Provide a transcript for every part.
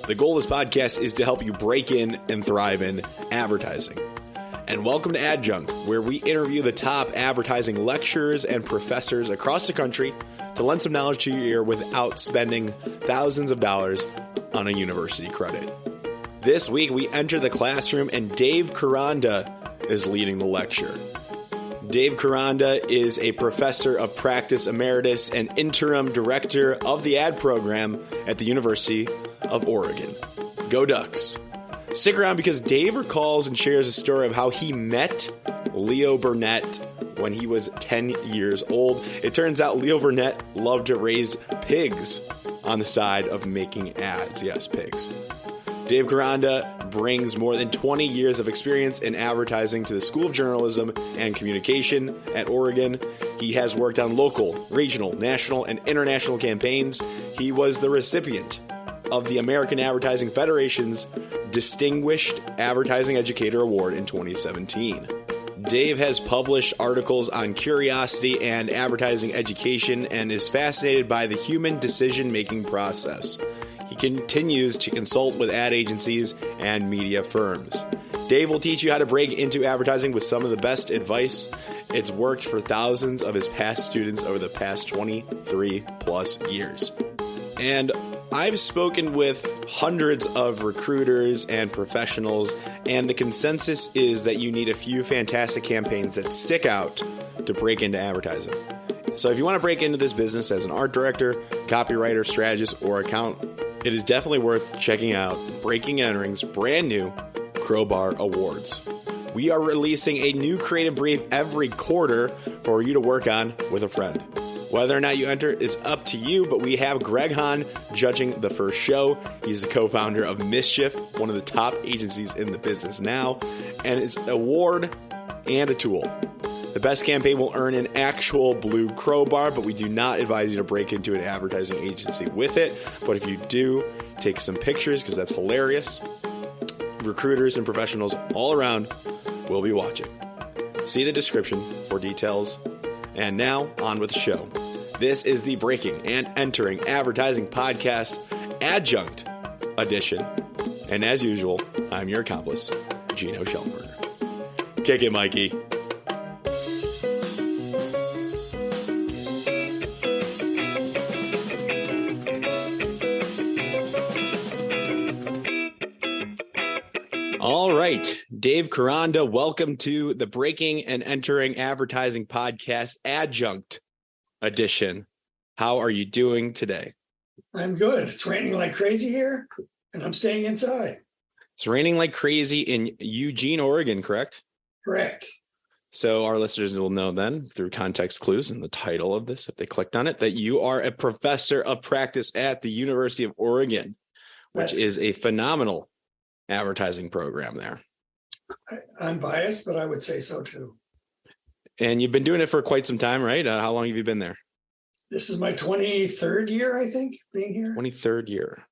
The goal of this podcast is to help you break in and thrive in advertising. And welcome to ADjunct, where we interview the top advertising lecturers and professors across the country to lend some knowledge to your ear without spending thousands of dollars on a university credit. This week, we enter the classroom and Dave Koranda is leading the lecture. Dave Koranda is a professor of practice emeritus and interim director of the ad program at the University of Oregon. Go Ducks. Stick around because Dave recalls and shares a story of how he met Leo Burnett when he was 10 years old. It turns out Leo Burnett loved to raise pigs on the side of making ads. Yes, pigs. Dave Koranda brings more than 20 years of experience in advertising to the School of Journalism and Communication at Oregon. He has worked on local, regional, national, and international campaigns. He was the recipient of the American Advertising Federation's Distinguished Advertising Educator Award in 2017. Dave has published articles on curiosity and advertising education and is fascinated by the human decision-making process. He continues to consult with ad agencies and media firms. Dave will teach you how to break into advertising with some of the best advice. It's worked for thousands of his past students over the past 23 plus years. And I've spoken with hundreds of recruiters and professionals, and the consensus is that you need a few fantastic campaigns that stick out to break into advertising. So if you want to break into this business as an art director, copywriter, strategist, or account, it is definitely worth checking out Breaking and Entering's brand new Crowbar Awards. We are releasing a new creative brief every quarter for you to work on with a friend. Whether or not you enter is up to you, but we have Greg Hahn judging the first show. He's the co-founder of Mischief, one of the top agencies in the business now, and it's an award and a tool. The best campaign will earn an actual blue crowbar, but we do not advise you to break into an advertising agency with it. But if you do, take some pictures because that's hilarious. Recruiters and professionals all around will be watching. See the description for details. And now, on with the show. This is the Breaking and Entering Advertising Podcast, Adjunct Edition. And as usual, I'm your accomplice, Gino Schellenberger. Kick it, Mikey. All right, Dave Koranda, welcome to the Breaking and Entering Advertising Podcast, Adjunct Edition. How are you doing today? I'm good. It's raining like crazy here, and I'm staying inside. It's raining like crazy in Eugene, Oregon, correct? Correct. So our listeners will know then, through context clues in the title of this, if they clicked on it, that you are a professor of practice at the University of Oregon, which is a phenomenal advertising program there. I'm biased, but I would say so too. And you've been doing it for quite some time, right? How long have you been there? This is my 23rd year, I think, being here. 23rd year.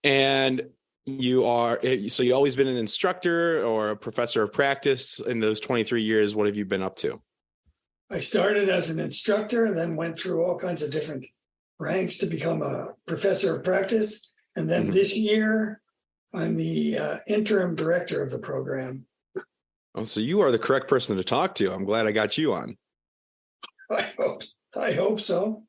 And you always been an instructor or a professor of practice in those 23 years. What have you been up to? I started as an instructor, then went through all kinds of different ranks to become a professor of practice. And then this year, I'm the interim director of the program. Oh, so you are the correct person to talk to. I'm glad I got you on. I hope so.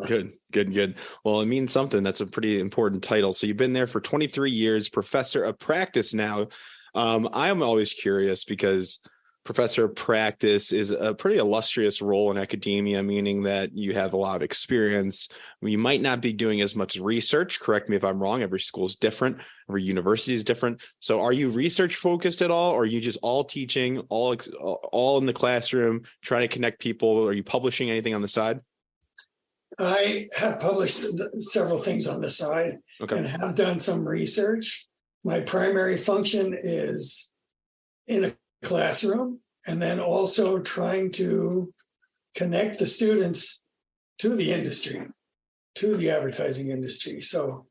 Good. Well, it means something. That's a pretty important title. So you've been there for 23 years, professor of practice now. I'm always curious because professor of practice is a pretty illustrious role in academia, meaning that you have a lot of experience. You might not be doing as much research. Correct me if I'm wrong. Every school is different. Every university is different. So are you research focused at all? Or are you just all teaching, all in the classroom, trying to connect people? Are you publishing anything on the side? I have published several things on the side and have done some research. My primary function is in a classroom, and then also trying to connect the students to the industry, to the advertising industry. So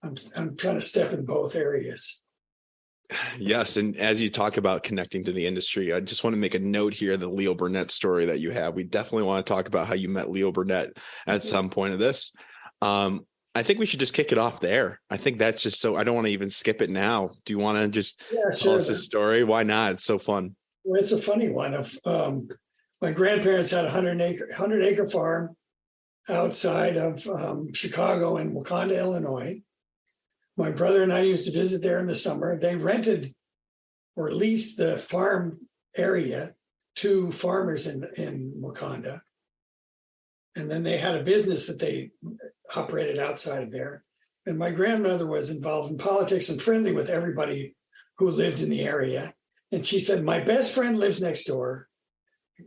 I'm trying to step in both areas. Yes. And as you talk about connecting to the industry, I just want to make a note here, the Leo Burnett story that you have. We definitely want to talk about how you met Leo Burnett at some point of this. I think we should just kick it off there. I think that's just so, I don't want to even skip it now. Do you want to just tell us a story? Why not? It's so fun. Well, it's a funny one. Of my grandparents had a 100-acre farm outside of Chicago in Wakanda, Illinois. My brother and I used to visit there in the summer. They rented or leased the farm area to farmers in Wakanda. And then they had a business that they operated outside of there. And my grandmother was involved in politics and friendly with everybody who lived in the area. And she said, my best friend lives next door,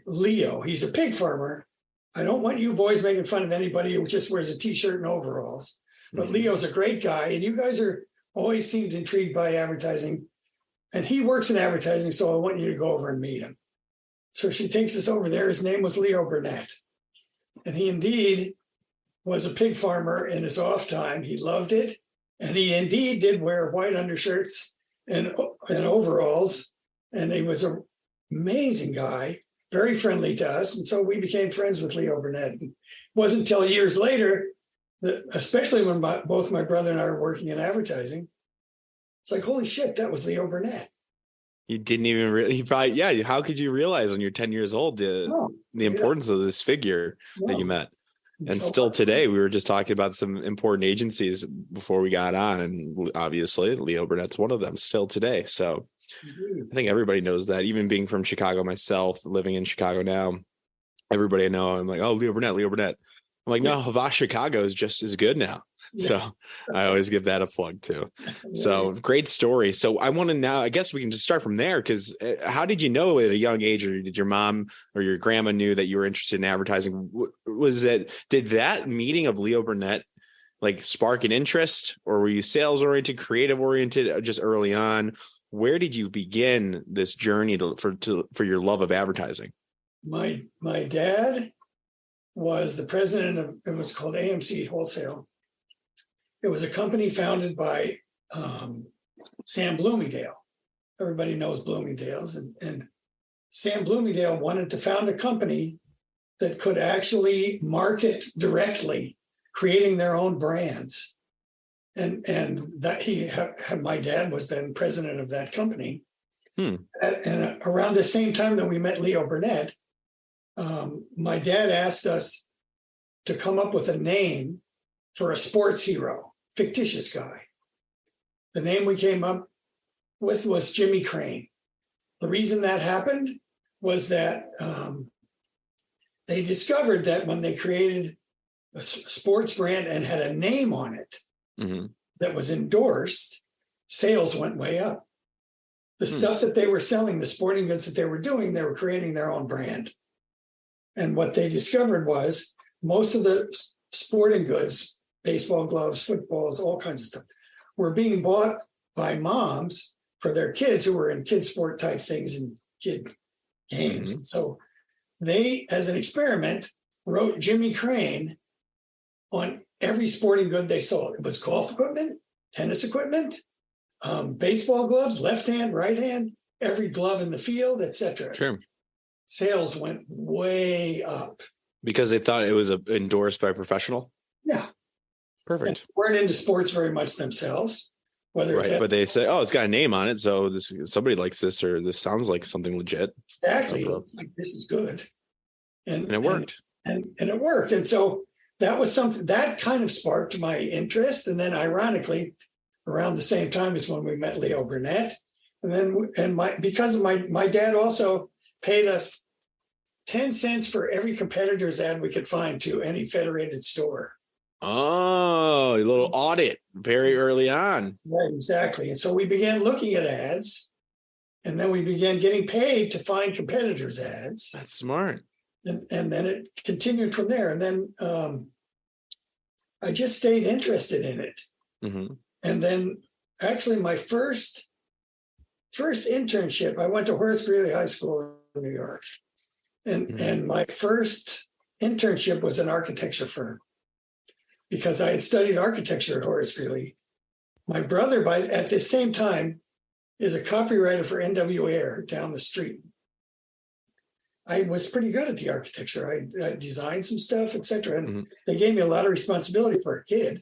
Leo. He's a pig farmer. I don't want you boys making fun of anybody who just wears a t-shirt and overalls. But Leo's a great guy. And you guys are always seemed intrigued by advertising. And he works in advertising, so I want you to go over and meet him. So she takes us over there. His name was Leo Burnett. And he indeed was a pig farmer in his off time. He loved it. And he indeed did wear white undershirts and overalls. And he was an amazing guy, very friendly to us. And so we became friends with Leo Burnett. It wasn't until years later, that, especially when both my brother and I were working in advertising, it's like, holy shit, that was Leo Burnett. You didn't even really, he probably, yeah. How could you realize when you're 10 years old, the importance of this figure that you met? And still today, we were just talking about some important agencies before we got on. And obviously Leo Burnett's one of them still today. So I think everybody knows that. Even being from Chicago myself, living in Chicago now, everybody I know, I'm like, oh, Leo Burnett. I'm like, no, Havas Chicago is just as good now. Yes. So I always give that a plug too. Yes. So great story. So I want to now, I guess we can just start from there, because how did you know at a young age, or did your mom or your grandma knew that you were interested in advertising? Did that meeting of Leo Burnett like spark an interest, or were you sales oriented, creative oriented just early on? Where did you begin this journey for your love of advertising? My dad was the president of, it was called AMC Wholesale. It was a company founded by Sam Bloomingdale. Everybody knows Bloomingdale's. And Sam Bloomingdale wanted to found a company that could actually market directly, creating their own brands. And that he had, my dad was then president of that company. And around the same time that we met Leo Burnett, my dad asked us to come up with a name for a sports hero, fictitious guy. The name we came up with was Jimmy Crane. The reason that happened was that they discovered that when they created a sports brand and had a name on it that was endorsed, sales went way up. The stuff that they were selling, the sporting goods that they were doing, they were creating their own brand. And what they discovered was most of the sporting goods, baseball gloves, footballs, all kinds of stuff, were being bought by moms for their kids who were in kid sport type things and kid games. So they, as an experiment, wrote Jimmy Crane on every sporting good they sold. It was golf equipment, tennis equipment, baseball gloves, left hand, right hand, every glove in the field, etc. Sure. Sales went way up. Because they thought it was endorsed by a professional? Yeah. Perfect. And they weren't into sports very much themselves. Whether right, but they say, oh, it's got a name on it, so somebody likes this, or this sounds like something legit. Exactly. It's like, this is good. And it worked. And it worked. And so that was something that kind of sparked my interest. And then ironically, around the same time as when we met Leo Burnett. And then because of my dad also paid us 10 cents for every competitor's ad we could find to any federated store. Oh, a little audit very early on. Right, exactly. And so we began looking at ads, and then we began getting paid to find competitors' ads. That's smart. And then it continued from there. And then I just stayed interested in it. And then actually my first internship, I went to Horace Greeley High School in New York. And my first internship was an architecture firm, because I had studied architecture at Horace Greeley. My brother, at the same time, is a copywriter for NW Air down the street. I was pretty good at the architecture. I designed some stuff, etc. And they gave me a lot of responsibility for a kid.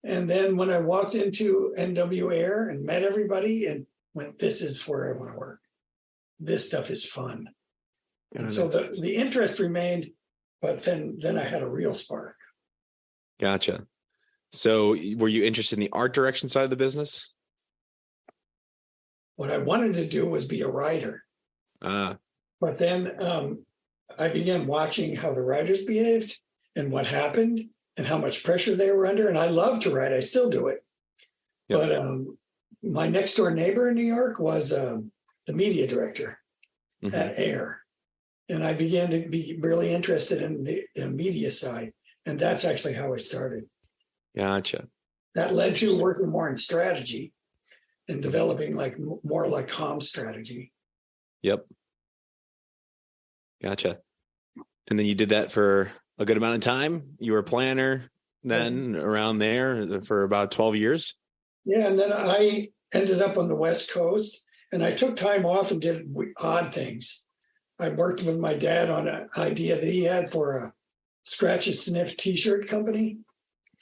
And then when I walked into NW Air and met everybody and went, this is where I want to work. This stuff is fun. And so the interest remained, but then I had a real spark. Gotcha. So were you interested in the art direction side of the business? What I wanted to do was be a writer. But then I began watching how the writers behaved and what happened and how much pressure they were under. And I love to write. I still do it. Yep. But my next door neighbor in New York was the media director at Air. And I began to be really interested in the media side. And that's actually how I started. Gotcha. That led to working more in strategy and developing more like comm strategy. Yep. Gotcha. And then you did that for a good amount of time. You were a planner then around there for about 12 years. Yeah. And then I ended up on the West Coast and I took time off and did odd things. I worked with my dad on an idea that he had for a scratch and sniff t-shirt company.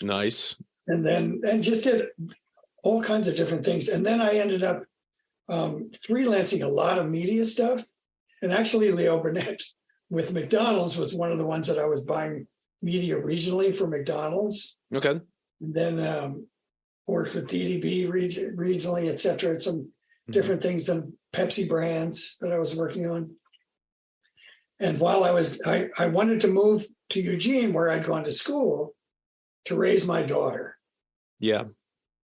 Nice. And just did all kinds of different things. And then I ended up freelancing a lot of media stuff. And actually, Leo Burnett with McDonald's was one of the ones that I was buying media regionally for McDonald's. Okay. And then worked with DDB regionally, et cetera. Some different things, the Pepsi brands that I was working on. And while I wanted to move to Eugene, where I'd gone to school, to raise my daughter. Yeah.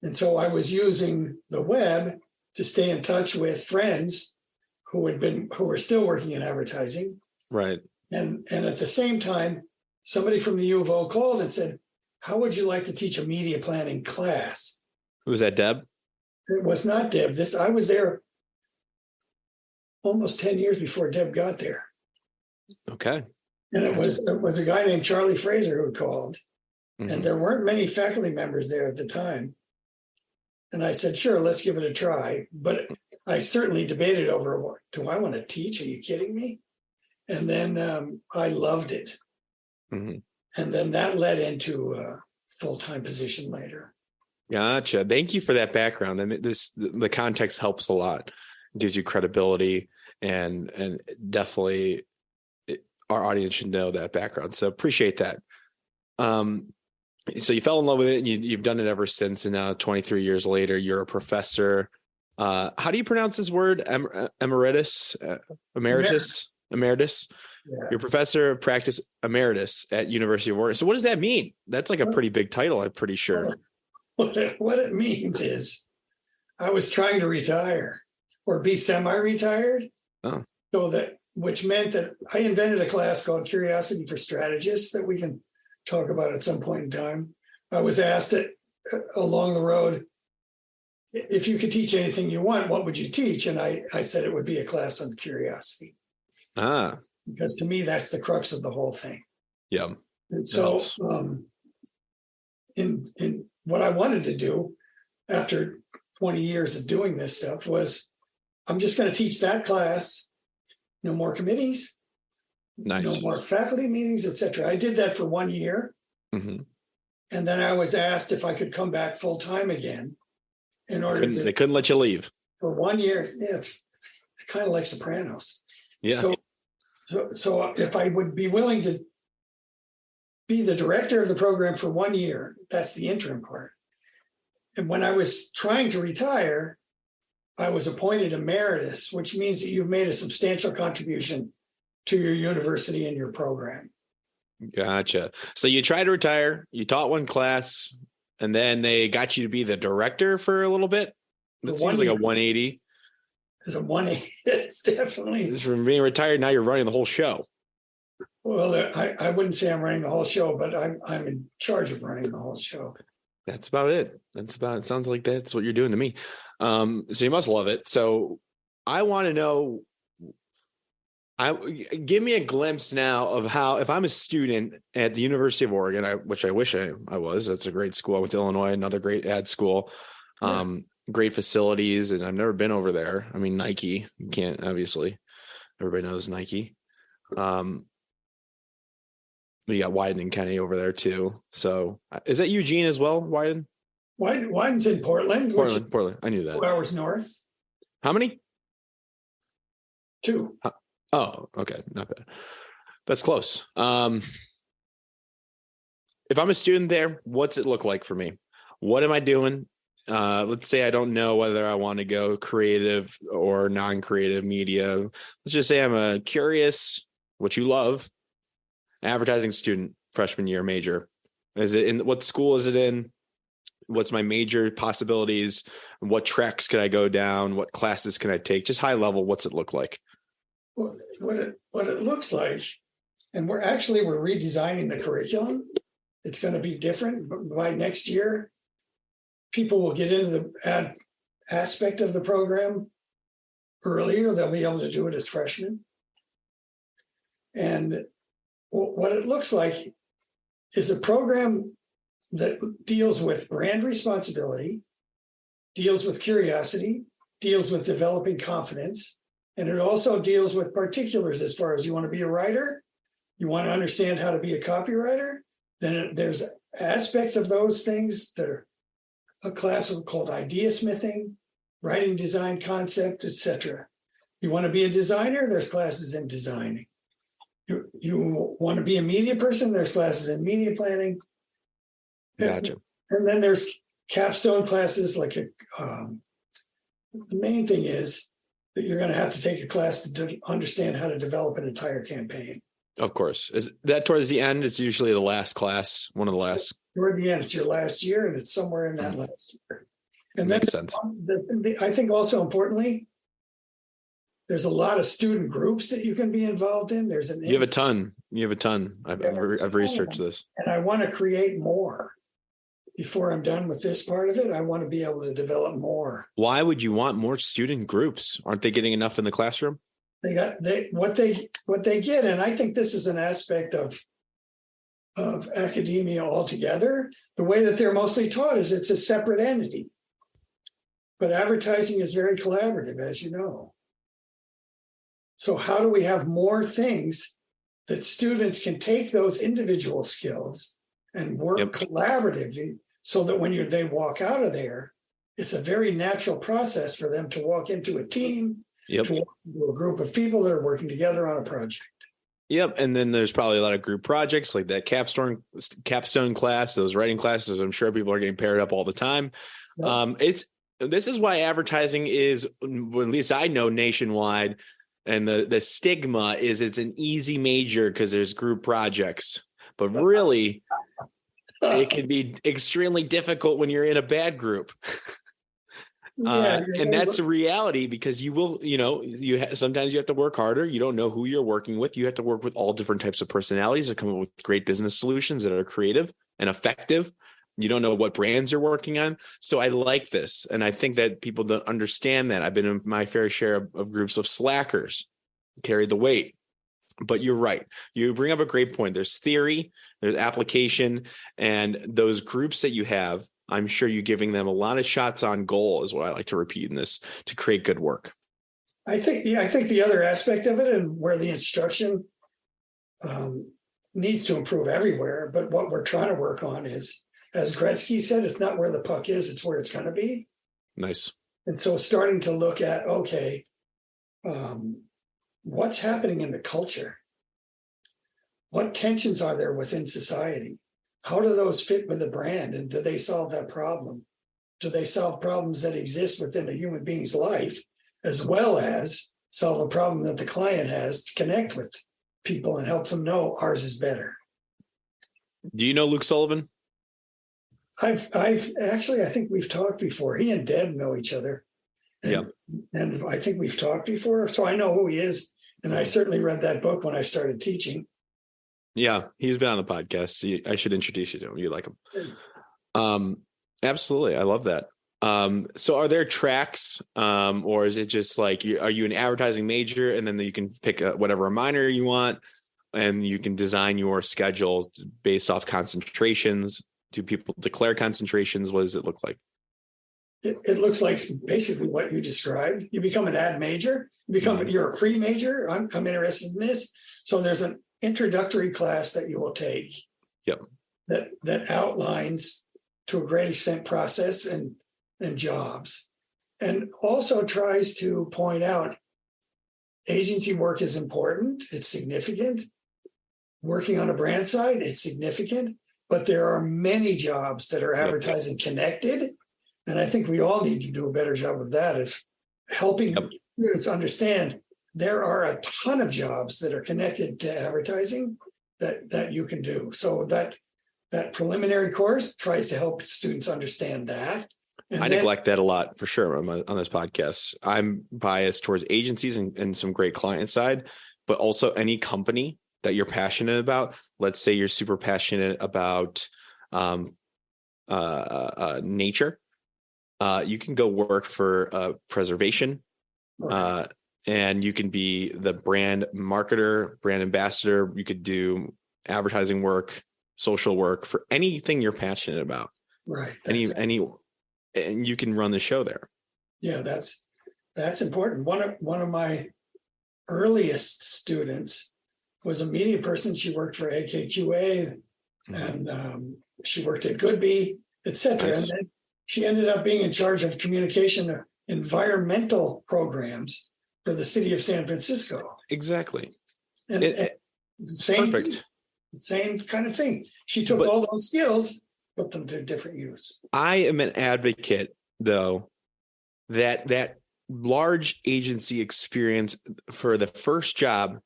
And so I was using the web to stay in touch with friends who were still working in advertising. Right. And at the same time, somebody from the U of O called and said, how would you like to teach a media planning class? Who was that, Deb? It was not Deb. I was there almost 10 years before Deb got there. Okay. And it was a guy named Charlie Fraser who called. And there weren't many faculty members there at the time. And I said, sure, let's give it a try. But I certainly debated over, do I want to teach? Are you kidding me? And then I loved it. And then that led into a full-time position later. Gotcha. Thank you for that background. I mean, the context helps a lot. It gives you credibility and definitely our audience should know that background. So appreciate that. So you fell in love with it and you've done it ever since. And now 23 years later, you're a professor. How do you pronounce this word? Emeritus? Emeritus? Yeah. You're professor of practice emeritus at University of Oregon. So what does that mean? That's like a pretty big title, I'm pretty sure. What it means is I was trying to retire or be semi-retired. Oh. Which meant that I invented a class called Curiosity for Strategists that we can talk about at some point in time. I was asked along the road, if you could teach anything you want, what would you teach? And I said it would be a class on curiosity. Because to me, that's the crux of the whole thing. Yeah. And so in what I wanted to do after 20 years of doing this stuff was, I'm just going to teach that class. No more committees, nice. No more faculty meetings, et cetera. I did that for 1 year. And then I was asked if I could come back full time again in order they couldn't let you leave. For 1 year. Yeah, it's kind of like Sopranos. Yeah. So if I would be willing to be the director of the program for 1 year, that's the interim part. And when I was trying to retire, I was appointed emeritus, which means that you've made a substantial contribution to your university and your program. Gotcha. So you tried to retire, you taught one class, and then they got you to be the director for a little bit. That seems like a 180. It's a 180. It's definitely. It's from being retired, now you're running the whole show. Well, I wouldn't say I'm running the whole show, but I'm in charge of running the whole show. That's about it. It sounds like that's what you're doing to me. So you must love it. So I want to know, give me a glimpse now of how, if I'm a student at the University of Oregon, which I wish I was, that's a great school. I went to Illinois, another great ad school, great facilities. And I've never been over there. I mean, Nike, you can't, obviously everybody knows Nike. We got Wyden and Kenny over there too. So is that Eugene as well, Wyden? One's in Portland. Portland. I knew that. 2 hours north. How many? 2. Oh, okay. Not bad. That's close. If I'm a student there, what's it look like for me? What am I doing? Let's say I don't know whether I want to go creative or non-creative media. Let's just say I'm a curious, what you love, advertising student, freshman year major. Is it in what school is it in? What's my major possibilities? What tracks could I go down? What classes can I take? Just high level, what's it look like? What it looks like, and we're redesigning the curriculum. It's going to be different by next year. People will get into the ad aspect of the program earlier. They'll be able to do it as freshmen. And what it looks like is a program that deals with brand responsibility, deals with curiosity, deals with developing confidence, and it also deals with particulars as far as you want to be a writer, you want to understand how to be a copywriter, then there's aspects of those things that are a class called idea smithing, writing design concept, etc. You want to be a designer, there's classes in designing. You want to be a media person, there's classes in media planning. Gotcha. And then there's capstone classes like the main thing is that you're going to have to take a class to understand how to develop an entire campaign. Of course. Is that towards the end? It's usually the last class, one of the last. Toward the end, it's your last year, and it's somewhere in that last year. And Makes sense. I think also importantly, there's a lot of student groups that you can be involved in. You have a ton. I've researched this. And I want to create more. Before I'm done with this part of it, I want to be able to develop more. Why would you want more student groups? Aren't they getting enough in the classroom? What they get, and I think this is an aspect of academia altogether. The way that they're mostly taught is it's a separate entity. But advertising is very collaborative, as you know. So how do we have more things that students can take those individual skills and work collaboratively so that when they walk out of there, it's a very natural process for them to walk into a team, to walk into a group of people that are working together on a project. Yep. And then there's probably a lot of group projects like that capstone class, those writing classes. I'm sure people are getting paired up all the time. Yep. This is why advertising is, well, at least I know, nationwide. And the stigma is it's an easy major because there's group projects. But really, it can be extremely difficult when you're in a bad group. And that's a reality because you will, sometimes you have to work harder. You don't know who you're working with. You have to work with all different types of personalities to come up with great business solutions that are creative and effective. You don't know what brands you're working on. So I like this. And I think that people don't understand that. I've been in my fair share of groups of slackers, carry the weight. But you're right. You bring up a great point. There's theory, there's application, and those groups that you have, I'm sure you're giving them a lot of shots on goal is what I like to repeat in this to create good work. I think the other aspect of it and where the instruction needs to improve everywhere, but what we're trying to work on is, as Gretzky said, it's not where the puck is, it's where it's going to be. Nice. And so starting to look at, what's happening in the culture? What tensions are there within society? How do those fit with the brand? And do they solve that problem? Do they solve problems that exist within a human being's life, as well as solve a problem that the client has to connect with people and help them know ours is better? Do you know Luke Sullivan? I think we've talked before. He and Deb know each other. And I think we've talked before. So I know who he is. And I certainly read that book when I started teaching. Yeah, he's been on the podcast. I should introduce you to him. You like him. Absolutely. I love that. So are there tracks or is it just like, are you an advertising major and then you can pick whatever minor you want and you can design your schedule based off concentrations? Do people declare concentrations? What does it look like? It looks like basically what you described. You become an ad major, you're a pre-major. I'm interested in this. So there's an introductory class that you will take. Yep. That outlines to a great extent, process and jobs, and also tries to point out agency work is important. It's significant. Working on a brand side, it's significant, but there are many jobs that are advertising connected. And I think we all need to do a better job of that, of helping students understand there are a ton of jobs that are connected to advertising that you can do. So that preliminary course tries to help students understand that. And I neglect that a lot for sure on this podcast. I'm biased towards agencies and some great client side, but also any company that you're passionate about. Let's say you're super passionate about nature. You can go work for preservation, and you can be the brand marketer, brand ambassador. You could do advertising work, social work for anything you're passionate about. Right. And you can run the show there. Yeah, that's important. One of my earliest students was a media person. She worked for AKQA, and she worked at Goodby, etc. Nice. And then she ended up being in charge of communication environmental programs for the city of San Francisco. Exactly. And perfect. Same kind of thing. She took all those skills, put them to different use. I am an advocate, though, that large agency experience for the first job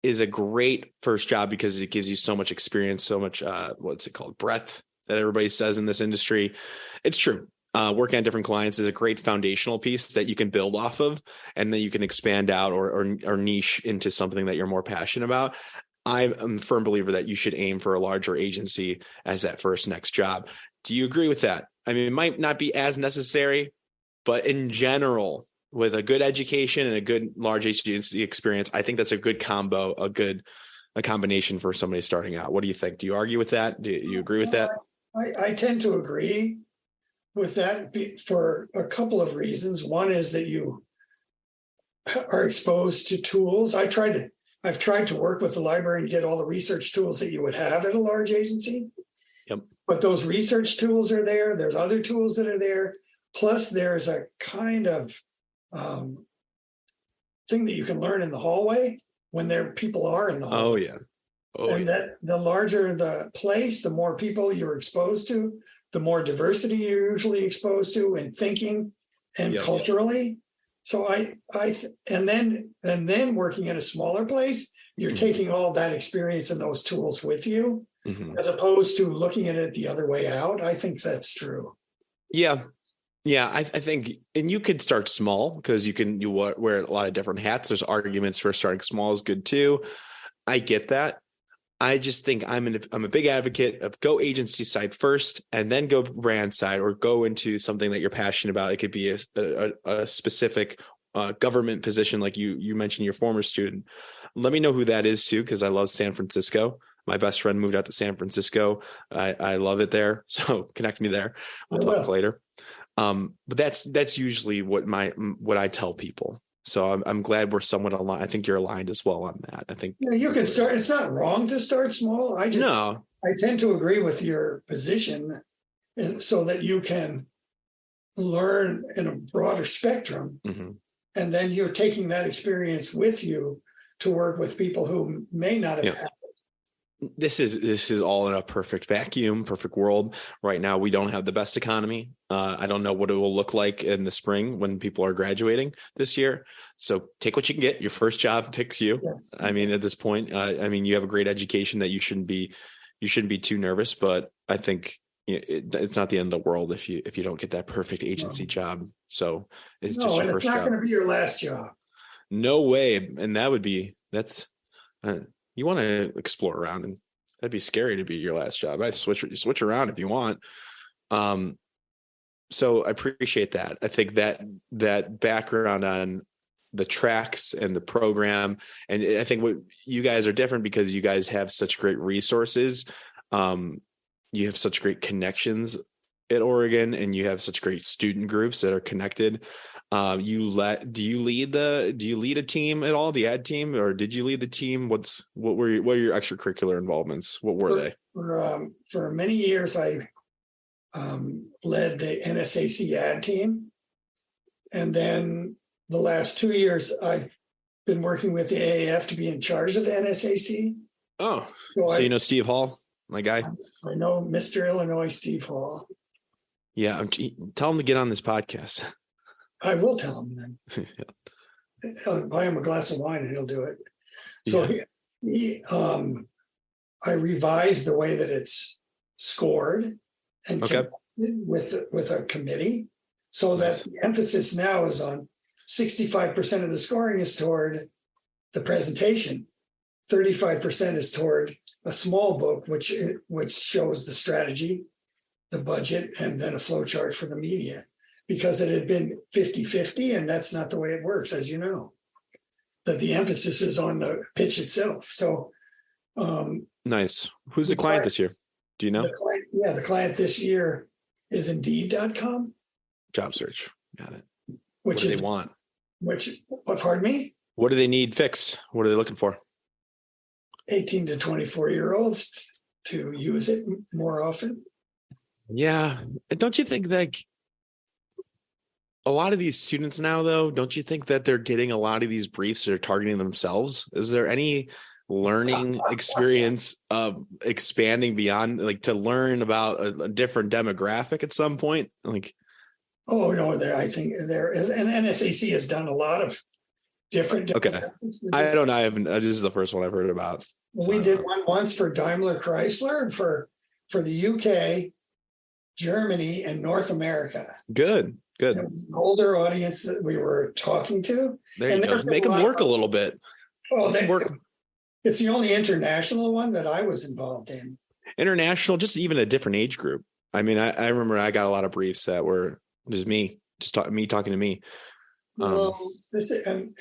is a great first job because it gives you so much experience, so much, what's it called? Breadth that everybody says in this industry. It's true. Working on different clients is a great foundational piece that you can build off of, and then you can expand out or niche into something that you're more passionate about. I'm a firm believer that you should aim for a larger agency as that first next job. Do you agree with that? I mean, it might not be as necessary, but in general, with a good education and a good large agency experience, I think that's a good combo, a combination for somebody starting out. What do you think? Do you argue with that? Do you agree with that? I tend to agree with that for a couple of reasons. One is that you are exposed to tools. I've tried to work with the library and get all the research tools that you would have at a large agency. Yep. But those research tools are there. There's other tools that are there. Plus, there's a kind of thing that you can learn in the hallway when people are in the hallway. And that the larger the place, the more people you're exposed to, the more diversity you're usually exposed to in thinking and culturally. So and then working in a smaller place, you're taking all that experience and those tools with you, as opposed to looking at it the other way out. I think that's true. Yeah. I think, and you could start small because you wear a lot of different hats. There's arguments for starting small is good too. I get that. I just think I'm a big advocate of go agency side first and then go brand side, or go into something that you're passionate about. It could be a specific government position, like you mentioned your former student. Let me know who that is too, because I love San Francisco. My best friend moved out to San Francisco. I love it there. So connect me there. We'll talk later. But that's usually what I tell people. So I'm glad we're somewhat aligned. I think you're aligned as well on that. I think you can start. It's not wrong to start small. I tend to agree with your position, and so that you can learn in a broader spectrum, and then you're taking that experience with you to work with people who may not have had it. This is all in a perfect vacuum, perfect world. Right now, we don't have the best economy. I don't know what it will look like in the spring when people are graduating this year. So take what you can get. Your first job picks you. Yes. I mean, at this point, you have a great education that you shouldn't be too nervous. But I think it's not the end of the world if you don't get that perfect agency job. So it's just your first job. It's not going to be your last job. No way. And that's. You want to explore around, and that'd be scary to be your last job. I'd switch around if you want. So I appreciate that. I think that background on the tracks and the program, and I think what you guys are different because you guys have such great resources. You have such great connections at Oregon, and you have such great student groups that are connected. Do you lead a team at all, the ad team, or did you lead the team? What were your extracurricular involvements? What were they? For many years, I led the NSAC ad team. And then the last 2 years, I've been working with the AAF to be in charge of the NSAC. Oh, so you know Steve Hall, my guy? I know Mr. Illinois Steve Hall. Yeah, tell him to get on this podcast. I will tell him then. Yeah. I'll buy him a glass of wine and he'll do it. So I revised the way that it's scored and with a committee, so that the emphasis now is on 65% of the scoring is toward the presentation, 35% is toward a small book, which shows the strategy, the budget, and then a flow chart for the media, because it had been 50-50, and that's not the way it works, as you know, that the emphasis is on the pitch itself. So nice. Who's the client this year? Do you know? The client this year is Indeed.com. Job search. Got it. What do they want? Pardon me? What do they need fixed? What are they looking for? 18 to 24-year-olds to use it more often. Yeah. Don't you think that a lot of these students now, though, don't you think that they're getting a lot of these briefs that are targeting themselves? Is there any learning experience of expanding beyond, like, to learn about a different demographic at some point? Like, oh no, I think there is, and NSAC has done a lot of different. Okay, I don't know. I haven't. This is the first one I've heard about. We did one once for Daimler Chrysler for the UK, Germany, and North America. Good. An older audience that we were talking to. There you go. Make them work a little bit. Oh, they work. It's the only international one that I was involved in. International, just even a different age group. I mean, I remember I got a lot of briefs that were just me talking to me. This and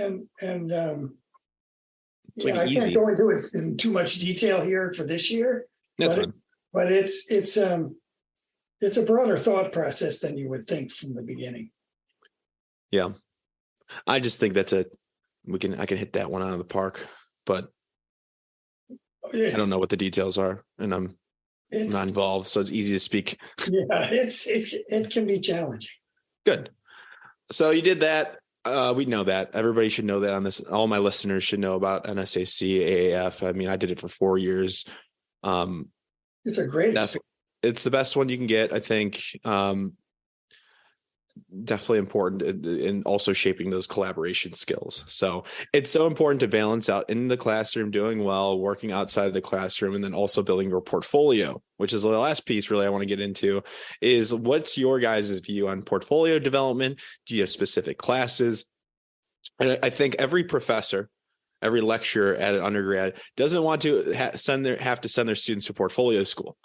it's I can't go into it in too much detail here for this year. That's fine. But it's a broader thought process than you would think from the beginning. Yeah, I just think I can hit that one out of the park, but I don't know what the details are, and I'm not involved, so it's easy to speak. Yeah, it can be challenging. Good. So you did that. We know that. Everybody should know that on this. All my listeners should know about NSAC, AAF. I mean, I did it for 4 years. It's a great experience. It's the best one you can get, I think. Definitely important in also shaping those collaboration skills. So it's so important to balance out in the classroom, doing well, working outside of the classroom, and then also building your portfolio, which is the last piece really I want to get into. Is what's your guys' view on portfolio development? Do you have specific classes? And I think every professor, every lecturer at an undergrad doesn't want to have to send their students to portfolio school.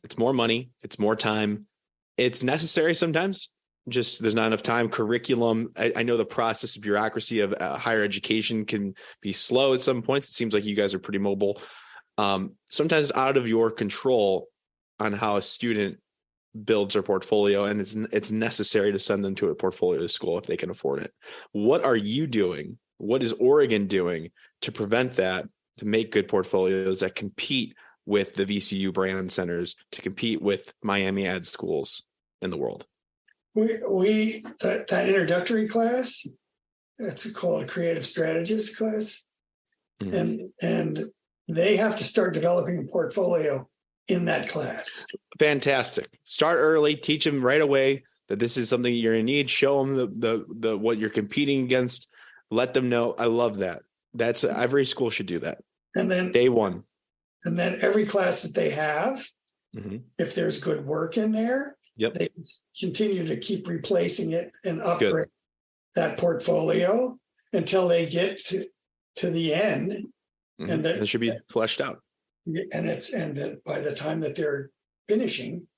It's more money. It's more time. It's necessary sometimes. Just there's not enough time. Curriculum. I know the process of bureaucracy of higher education can be slow at some points. It seems like you guys are pretty mobile. Sometimes out of your control on how a student builds their portfolio, and it's necessary to send them to a portfolio school if they can afford it. What are you doing? What is Oregon doing to prevent that, to make good portfolios that compete with the VCU brand centers, to compete with Miami ad schools in the world? That introductory class, that's called a creative strategist class. Mm-hmm. And they have to start developing a portfolio in that class. Fantastic. Start early, teach them right away that this is something you're in need. Show them the what you're competing against. Let them know. I love that. That's every school should do that. And then day one. And then every class that they have, mm-hmm. if there's good work in there, they continue to keep replacing it and upgrade that portfolio until they get to the end. Mm-hmm. And that should be fleshed out. And by the time that they're finishing,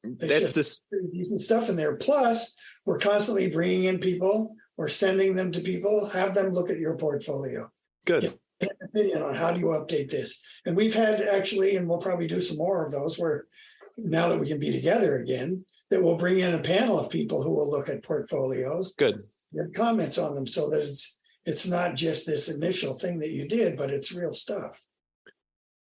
that's this decent stuff in there. Plus, we're constantly bringing in people or sending them to people, have them look at your portfolio. Good. Get an opinion on how do you update this. And we've had actually, and we'll probably do some more of those where now that we can be together again, that we'll bring in a panel of people who will look at portfolios. Good. Give comments on them so that it's not just this initial thing that you did, but it's real stuff.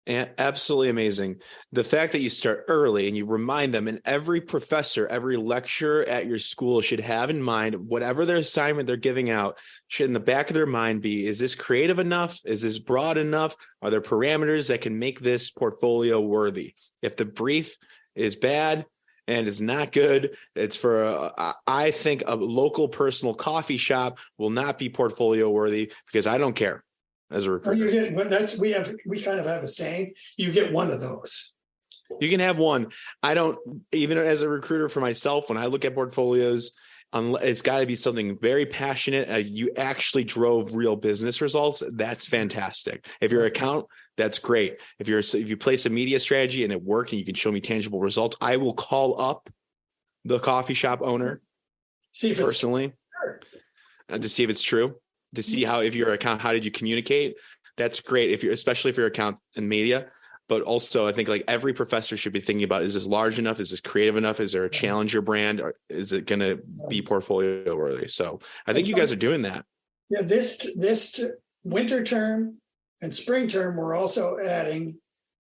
Absolutely amazing. The fact that you start early and you remind them, and every professor, every lecturer at your school should have in mind whatever their assignment they're giving out should in the back of their mind be, is this creative enough? Is this broad enough? Are there parameters that can make this portfolio worthy? If the brief is bad and it's not good, it's for, I think a local personal coffee shop will not be portfolio worthy because I don't care. As a recruiter, you get we kind of have a saying, you get one of those. You can have one. I don't, even as a recruiter for myself, when I look at portfolios, it's got to be something very passionate. You actually drove real business results. That's fantastic. If your account, that's great. If you place a media strategy and it worked and you can show me tangible results, I will call up the coffee shop owner personally to see if it's true. To see how, if your account, how did you communicate? That's great. Especially if your account in media, but also I think like every professor should be thinking about, is this large enough? Is this creative enough? Is there a challenger brand, or is it going to be portfolio worthy? So I think you guys are doing that. Yeah. This winter term and spring term, we're also adding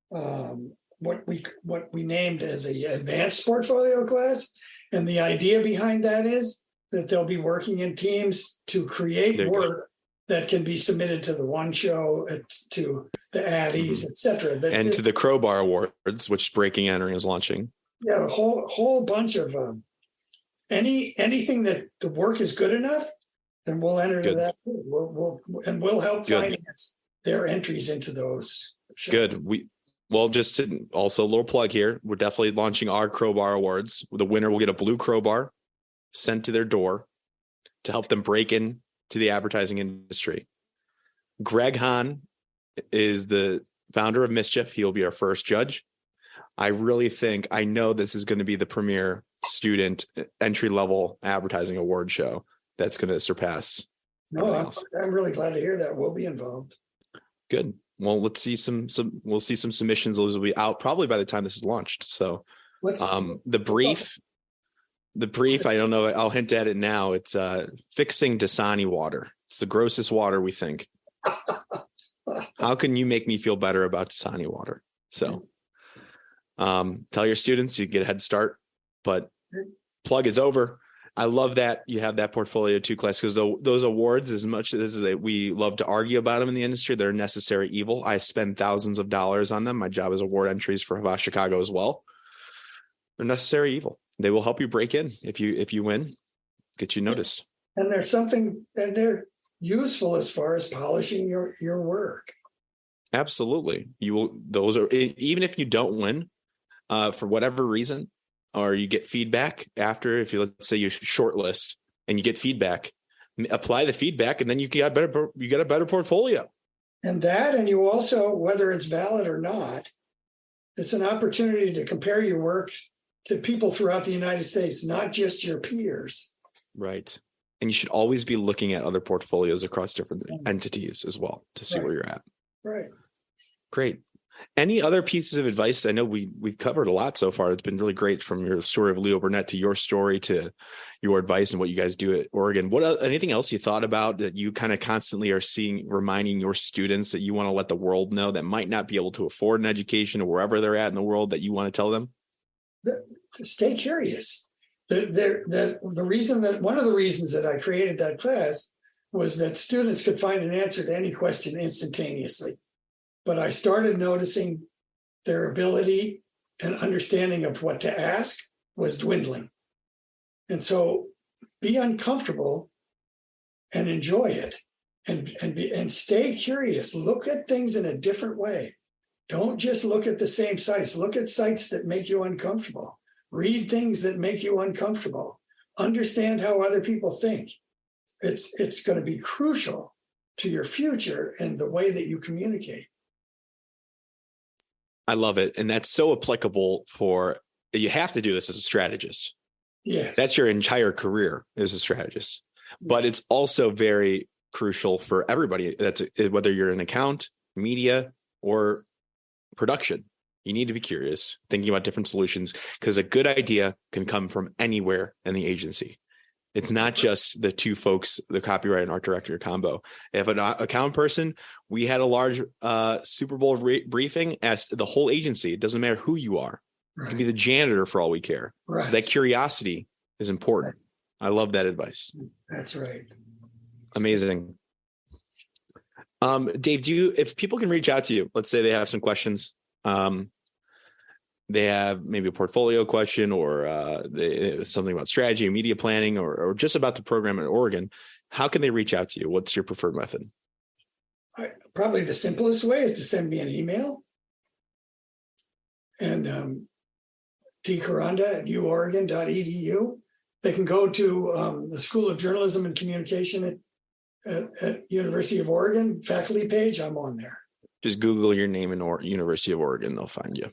what we named as a advanced portfolio class. And the idea behind that is that they'll be working in teams to create work that can be submitted to the One Show, to the Addies, et cetera. And to the Crowbar Awards, which Breaking Entering is launching. Yeah, a whole bunch of anything that the work is good enough, then we'll enter to that too. We'll help finance their entries into those shows. Good. Just to, also a little plug here, we're definitely launching our Crowbar Awards. The winner will get a blue crowbar sent to their door to help them break in to the advertising industry. Greg Hahn is the founder of Mischief. He'll be our first judge. I know this is going to be the premier student entry-level advertising award show that's going to surpass. I'm really glad to hear that. We'll be involved. Good. Well, let's see we'll see some submissions. Those will be out probably by the time this is launched. So the brief, I don't know. I'll hint at it now. It's fixing Dasani water. It's the grossest water we think. How can you make me feel better about Dasani water? So tell your students you get a head start, but plug is over. I love that you have that portfolio 2 class, because those awards, as much as we love to argue about them in the industry, they're a necessary evil. I spend thousands of dollars on them. My job is award entries for Havas Chicago as well. They're necessary evil. They will help you break in if you win, get you noticed. And there's something, and they're useful as far as polishing your work. Absolutely. Those are, even if you don't win for whatever reason, or you get feedback after, let's say you shortlist and you get feedback, apply the feedback, and then you get a better portfolio. And you also, whether it's valid or not, it's an opportunity to compare your work to people throughout the United States, not just your peers. Right. And you should always be looking at other portfolios across different entities as well to see where you're at. Right. Great. Any other pieces of advice? I know we've covered a lot so far. It's been really great, from your story of Leo Burnett to your story to your advice and what you guys do at Oregon. Anything else you thought about that you kind of constantly are seeing, reminding your students that you want to let the world know that might not be able to afford an education or wherever they're at in the world, that you want to tell them? Stay curious. One of the reasons that I created that class was that students could find an answer to any question instantaneously. But I started noticing their ability and understanding of what to ask was dwindling. And so be uncomfortable and enjoy it, and stay curious. Look at things in a different way. Don't just look at the same sites. Look at sites that make you uncomfortable. Read things that make you uncomfortable. Understand how other people think. It's going to be crucial to your future and the way that you communicate. I love it. And that's so applicable you have to do this as a strategist. Yes. That's your entire career as a strategist. But it's also very crucial for everybody. That's whether you're an account, media, or production. You need to be curious, thinking about different solutions, because a good idea can come from anywhere in the agency. It's not just the two folks, the copyright and art director combo. If an account person, we had a large Super Bowl briefing, asked the whole agency. It doesn't matter who you are. Right. It can be the janitor for all we care. Right. So that curiosity is important. Right. I love that advice. That's right. Amazing. Dave, if people can reach out to you, let's say they have some questions, they have maybe a portfolio question or something about strategy, media planning, or just about the program in Oregon, how can they reach out to you? What's your preferred method? Probably the simplest way is to send me an email. And dkoranda@uoregon.edu. They can go to the School of Journalism and Communication at University of Oregon faculty page. I'm on there. Just Google your name in University of Oregon. They'll find you.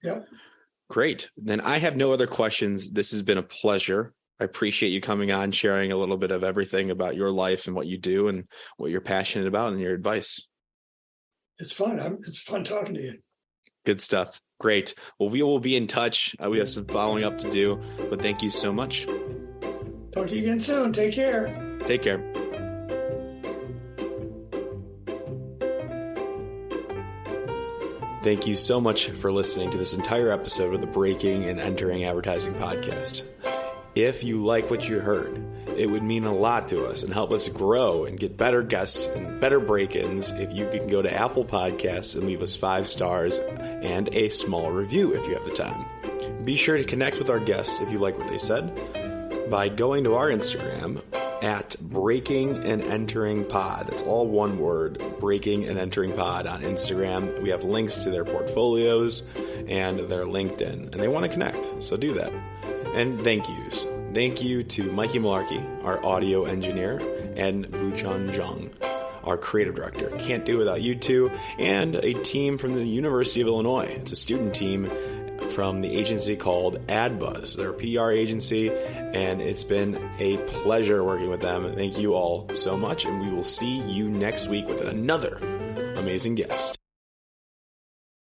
Yep. Great. Then I have no other questions. This has been a pleasure. I appreciate you coming on, sharing a little bit of everything about your life and what you do and what you're passionate about and your advice. It's fun. It's fun talking to you. Good stuff. Great. Well, we will be in touch. We have some following up to do, but thank you so much. Talk to you again soon. Take care. Take care. Thank you so much for listening to this entire episode of the Breaking and Entering Advertising podcast. If you like what you heard, it would mean a lot to us and help us grow and get better guests and better break-ins if you can go to Apple Podcasts and leave us 5 stars and a small review if you have the time. Be sure to connect with our guests if you like what they said by going to our Instagram at Breaking and Entering Pod. That's all one word, Breaking and Entering Pod on Instagram. We have links to their portfolios and their LinkedIn, and they want to connect, so do that. And thank yous. Thank you to Mikey Malarkey, our audio engineer, and Buchan Zhang, our creative director. Can't do it without you two, and a team from the University of Illinois. It's a student team from the agency called AdBuzz. They're a PR agency, and it's been a pleasure working with them. Thank you all so much, and we will see you next week with another amazing guest.